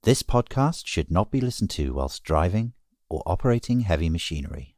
This podcast should not be listened to whilst driving or operating heavy machinery.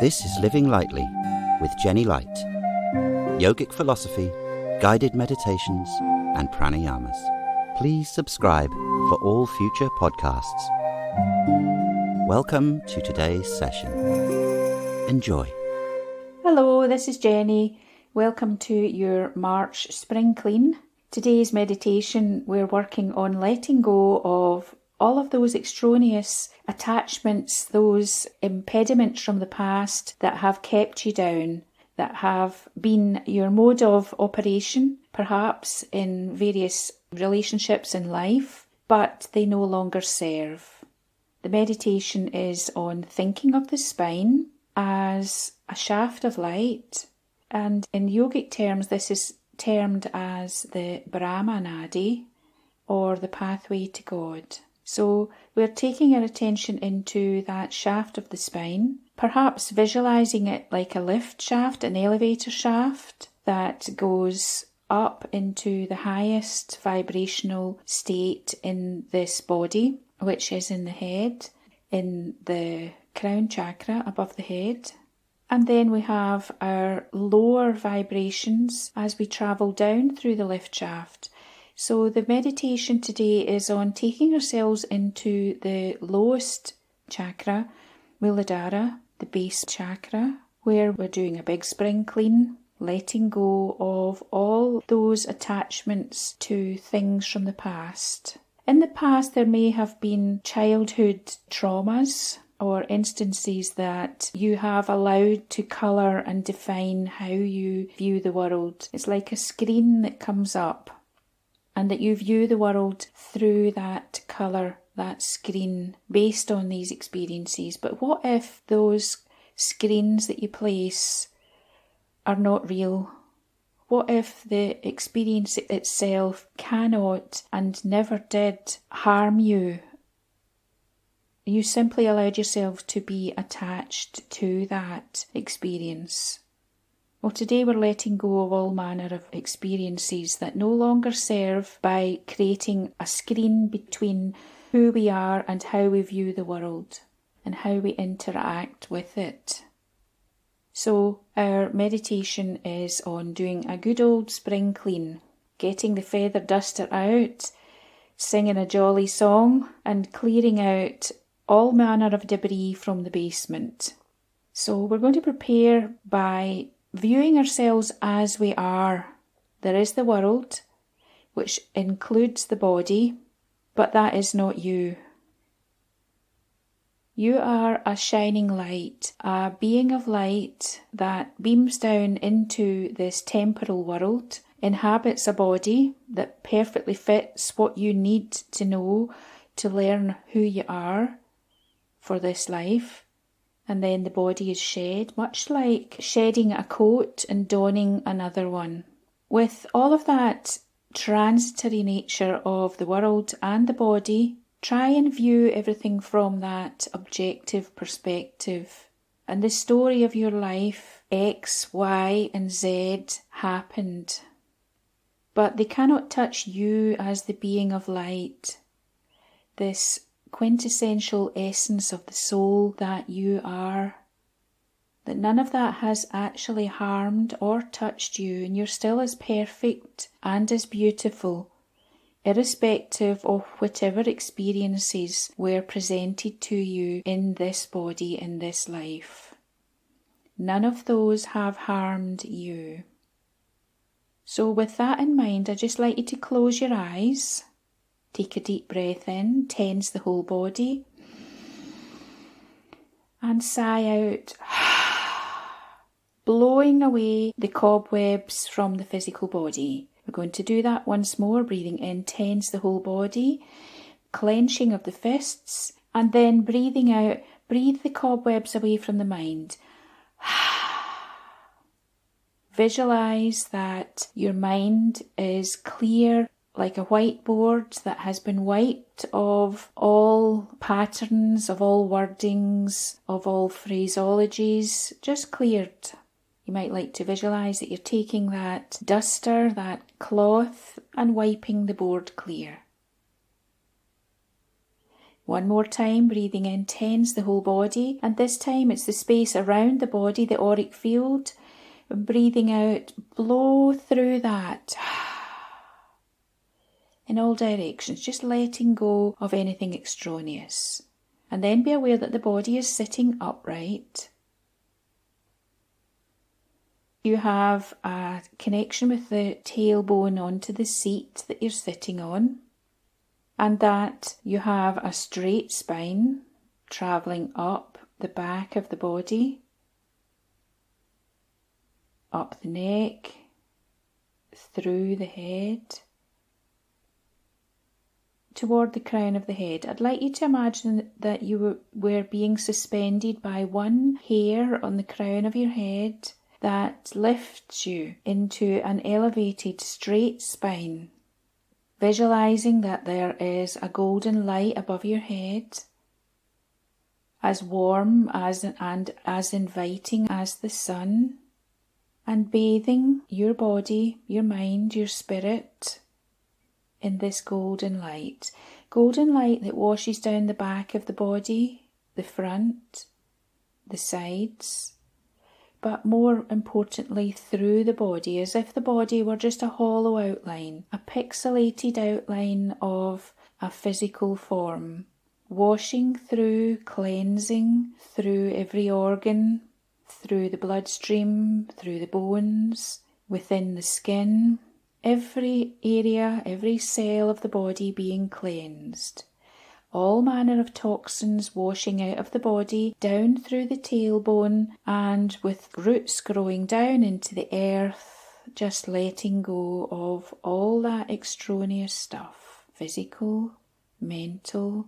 This is Living Lightly with Jenny Light. Yogic philosophy, guided meditations, and pranayamas. Please subscribe for all future podcasts. Welcome to today's session. Enjoy. Hello, this is Jenny. Welcome to your March Spring Clean. Today's meditation, we're working on letting go of all of those extraneous attachments, those impediments from the past that have kept you down, that have been your mode of operation, perhaps in various relationships in life, but they no longer serve. The meditation is on thinking of the spine as a shaft of light, and in yogic terms this is termed as the Brahma Nadi, or the pathway to God. So we're taking our attention into that shaft of the spine, perhaps visualising it like a lift shaft, an elevator shaft that goes up into the highest vibrational state in this body, which is in the head, in the crown chakra above the head. And then we have our lower vibrations as we travel down through the lift shaft. So the meditation today is on taking ourselves into the lowest chakra, Muladhara, the base chakra, where we're doing a big spring clean, letting go of all those attachments to things from the past. In the past, there may have been childhood traumas, or instances that you have allowed to colour and define how you view the world. It's like a screen that comes up, and that you view the world through that colour, that screen, based on these experiences. But what if those screens that you place are not real? What if the experience itself cannot and never did harm you? You simply allowed yourself to be attached to that experience. Well, today we're letting go of all manner of experiences that no longer serve by creating a screen between who we are and how we view the world and how we interact with it. So our meditation is on doing a good old spring clean, getting the feather duster out, singing a jolly song and clearing out all manner of debris from the basement. So we're going to prepare by viewing ourselves as we are. There is the world, which includes the body, but that is not you. You are a shining light, a being of light that beams down into this temporal world, inhabits a body that perfectly fits what you need to know to learn who you are for this life, and then the body is shed, much like shedding a coat and donning another one. With all of that transitory nature of the world and the body, try and view everything from that objective perspective. And the story of your life, X, Y, and Z, happened. But they cannot touch you as the being of light, this quintessential essence of the soul that you are, that none of that has actually harmed or touched you, and you're still as perfect and as beautiful, irrespective of whatever experiences were presented to you in this body, in this life. None of those have harmed you. So with that in mind, I'd just like you to close your eyes. Take a deep breath in, tense the whole body, and sigh out, blowing away the cobwebs from the physical body. We're going to do that once more, breathing in, tense the whole body, clenching of the fists, and then breathing out, breathe the cobwebs away from the mind. Visualise that your mind is clear, like a whiteboard that has been wiped of all patterns, of all wordings, of all phraseologies, just cleared. You might like to visualise that you're taking that duster, that cloth, and wiping the board clear. One more time, breathing in, tense the whole body, and this time it's the space around the body, the auric field. And breathing out, blow through that in all directions, just letting go of anything extraneous. And then be aware that the body is sitting upright. You have a connection with the tailbone onto the seat that you're sitting on, and that you have a straight spine travelling up the back of the body, up the neck, through the head, toward the crown of the head. I'd like you to imagine that you were being suspended by one hair on the crown of your head that lifts you into an elevated straight spine. Visualising that there is a golden light above your head, as warm and as inviting as the sun, and bathing your body, your mind, your spirit in this golden light. Golden light that washes down the back of the body, the front, the sides, but more importantly through the body, as if the body were just a hollow outline, a pixelated outline of a physical form, washing through, cleansing through every organ, through the bloodstream, through the bones, within the skin, every area, every cell of the body being cleansed. All manner of toxins washing out of the body, down through the tailbone, and with roots growing down into the earth, just letting go of all that extraneous stuff, physical, mental,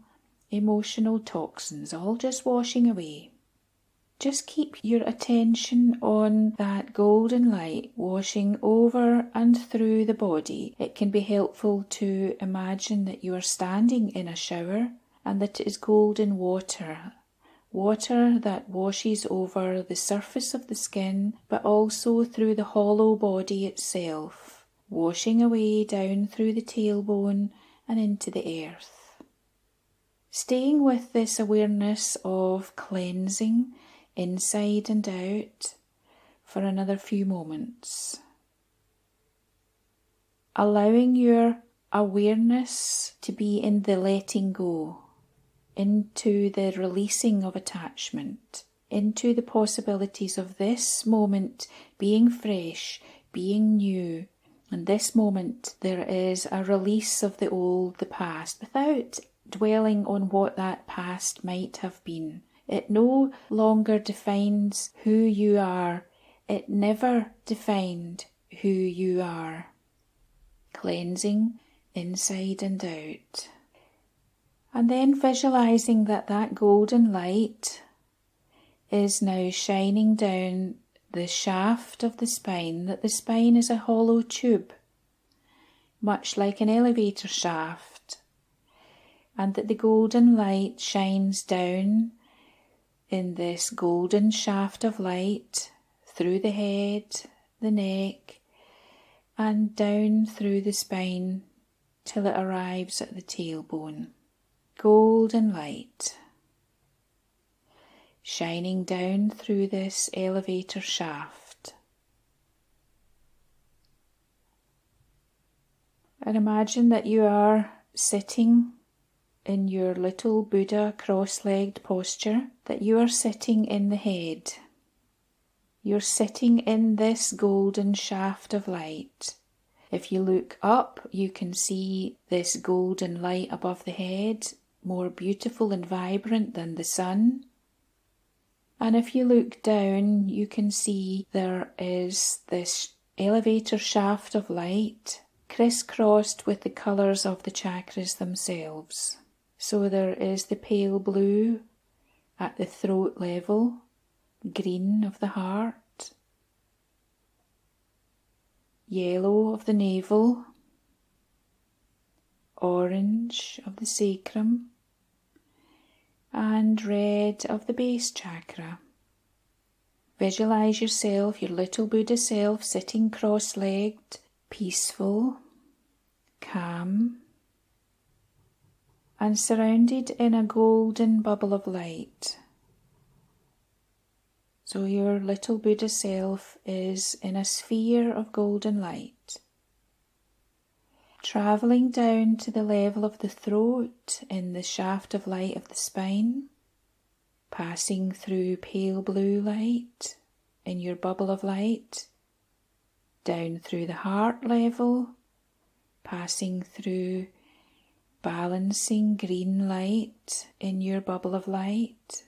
emotional toxins, all just washing away. Just keep your attention on that golden light washing over and through the body. It can be helpful to imagine that you are standing in a shower and that it is golden water. Water that washes over the surface of the skin, but also through the hollow body itself, washing away down through the tailbone and into the earth. Staying with this awareness of cleansing, inside and out, for another few moments. Allowing your awareness to be in the letting go, into the releasing of attachment, into the possibilities of this moment being fresh, being new. In this moment there is a release of the old, the past, without dwelling on what that past might have been. It no longer defines who you are. It never defined who you are. Cleansing inside and out. And then visualising that that golden light is now shining down the shaft of the spine, that the spine is a hollow tube, much like an elevator shaft, and that the golden light shines down in this golden shaft of light through the head, the neck, and down through the spine till it arrives at the tailbone. Golden light shining down through this elevator shaft. And imagine that you are sitting in your little Buddha cross-legged posture, that you are sitting in the head. You're sitting in this golden shaft of light. If you look up, you can see this golden light above the head, more beautiful and vibrant than the sun. And if you look down, you can see there is this elevator shaft of light, crisscrossed with the colours of the chakras themselves. So there is the pale blue at the throat level, green of the heart, yellow of the navel, orange of the sacrum, and red of the base chakra. Visualise yourself, your little Buddha self, sitting cross-legged, peaceful, calm, and surrounded in a golden bubble of light. So your little Buddha self is in a sphere of golden light, travelling down to the level of the throat in the shaft of light of the spine, passing through pale blue light in your bubble of light, down through the heart level, passing through balancing green light in your bubble of light,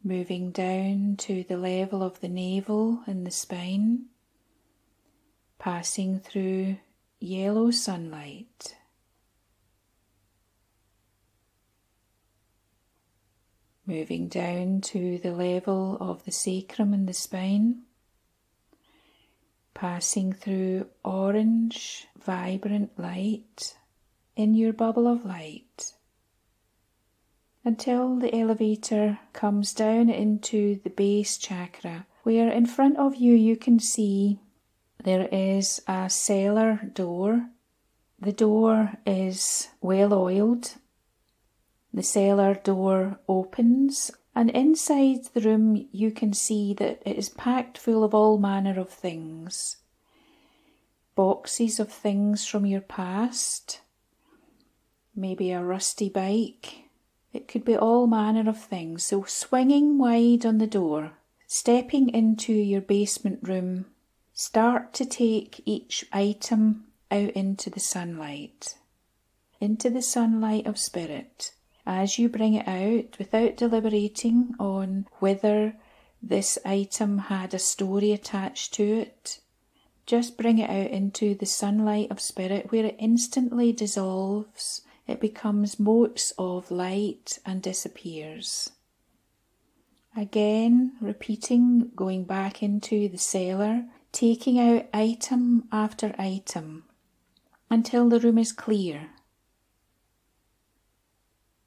moving down to the level of the navel and the spine, passing through yellow sunlight. Moving down to the level of the sacrum and the spine, passing through orange, vibrant light in your bubble of light, until the elevator comes down into the base chakra, where in front of you you can see there is a cellar door. The door is well oiled. The cellar door opens, and inside the room you can see that it is packed full of all manner of things. Boxes of things from your past, maybe a rusty bike. It could be all manner of things. So swinging wide on the door, stepping into your basement room, start to take each item out into the sunlight of spirit. As you bring it out, without deliberating on whether this item had a story attached to it, just bring it out into the sunlight of spirit, where it instantly dissolves. It becomes motes of light and disappears. Again, repeating, going back into the cellar, taking out item after item until the room is clear,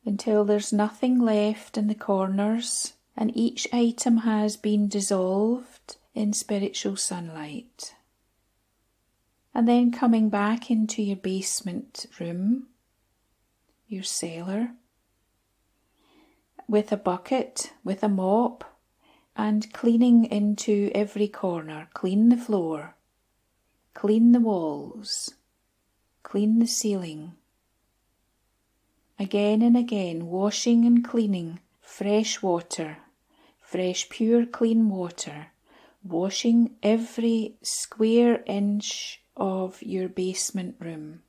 until there's nothing left in the corners and each item has been dissolved in spiritual sunlight. And then coming back into your basement room, your cellar, with a bucket, with a mop, and cleaning into every corner. Clean the floor, clean the walls, clean the ceiling. Again and again, washing and cleaning, fresh water, fresh pure clean water, washing every square inch of your basement room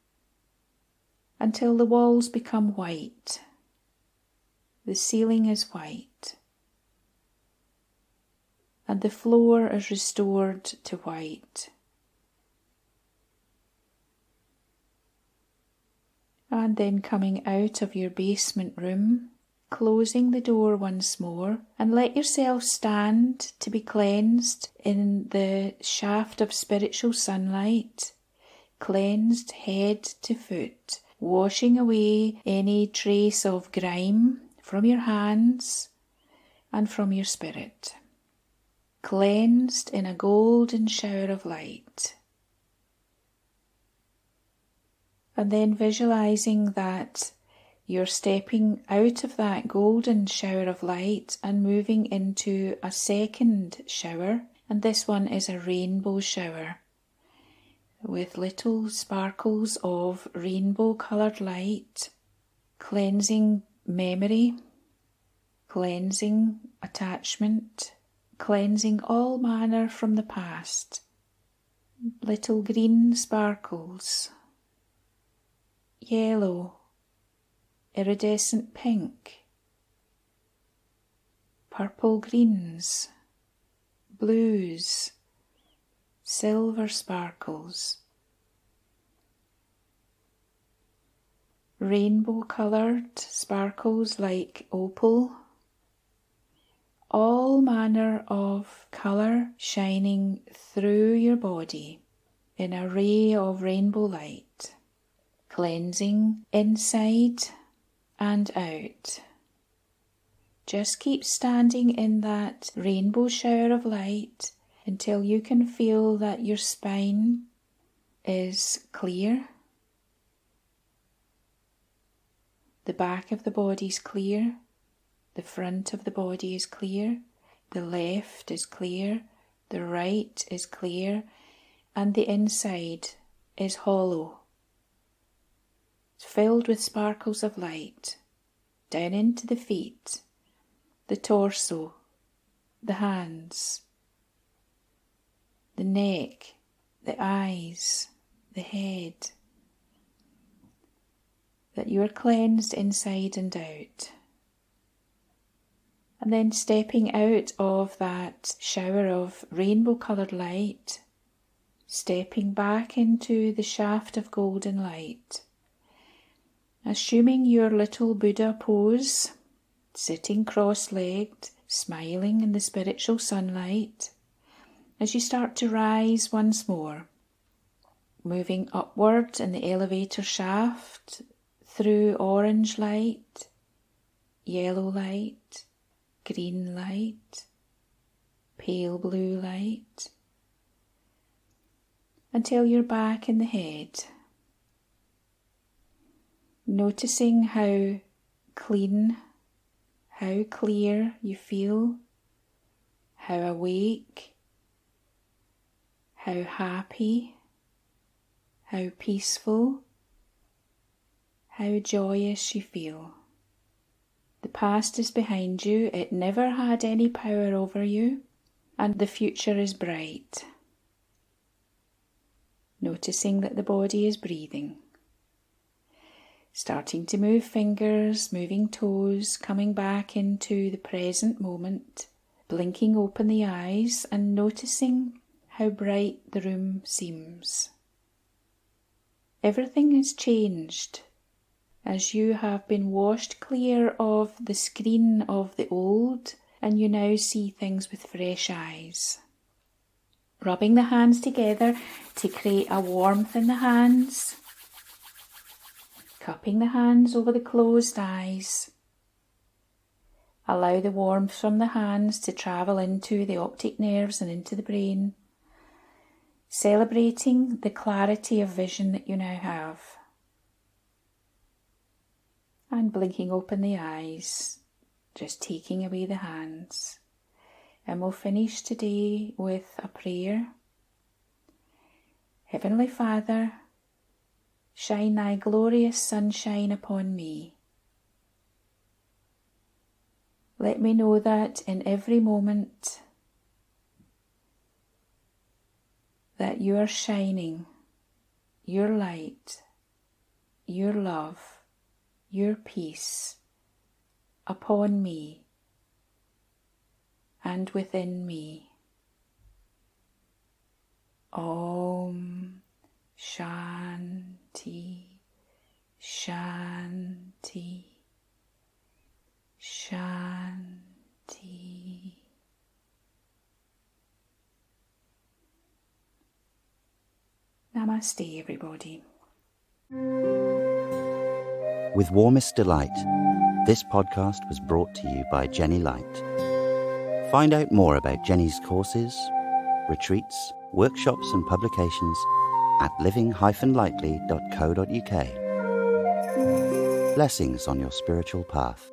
until the walls become white, the ceiling is white, and the floor is restored to white. And then coming out of your basement room, closing the door once more, and let yourself stand to be cleansed in the shaft of spiritual sunlight, cleansed head to foot, washing away any trace of grime from your hands and from your spirit, cleansed in a golden shower of light. And then visualizing that you're stepping out of that golden shower of light and moving into a second shower, and this one is a rainbow shower with little sparkles of rainbow coloured light, cleansing memory, cleansing attachment, cleansing all manner from the past. Little green sparkles, yellow, iridescent pink, purple greens, blues, silver sparkles, rainbow coloured sparkles like opal, all manner of colour shining through your body in a ray of rainbow light, cleansing inside and out. Just keep standing in that rainbow shower of light until you can feel that your spine is clear, The back of the body is clear. The front of the body is clear. The left is clear. The right is clear. And the inside is hollow. It's filled with sparkles of light. Down into the feet, the torso, the hands, the neck, the eyes, the head. That you are cleansed inside and out. And then stepping out of that shower of rainbow-coloured light, stepping back into the shaft of golden light, assuming your little Buddha pose, sitting cross-legged, smiling in the spiritual sunlight, as you start to rise once more, moving upward in the elevator shaft through orange light, yellow light, green light, pale blue light, until you're back in the head. Noticing how clean, how clear you feel, how awake, how happy, how peaceful, how joyous you feel. The past is behind you, it never had any power over you, and the future is bright. Noticing that the body is breathing. Starting to move fingers, moving toes, coming back into the present moment, blinking open the eyes and noticing how bright the room seems. Everything has changed as you have been washed clear of the screen of the old and you now see things with fresh eyes. Rubbing the hands together to create a warmth in the hands. Cupping the hands over the closed eyes. Allow the warmth from the hands to travel into the optic nerves and into the brain. Celebrating the clarity of vision that you now have. And blinking open the eyes, just taking away the hands. And we'll finish today with a prayer. Heavenly Father, shine thy glorious sunshine upon me. Let me know that in every moment that you are shining your light, your love, your peace upon me and within me. Om Shanti, Shanti, Shanti. Namaste, everybody. With warmest delight, this podcast was brought to you by Jenny Light. Find out more about Jenny's courses, retreats, workshops and publications at living-lightly.co.uk. Blessings on your spiritual path.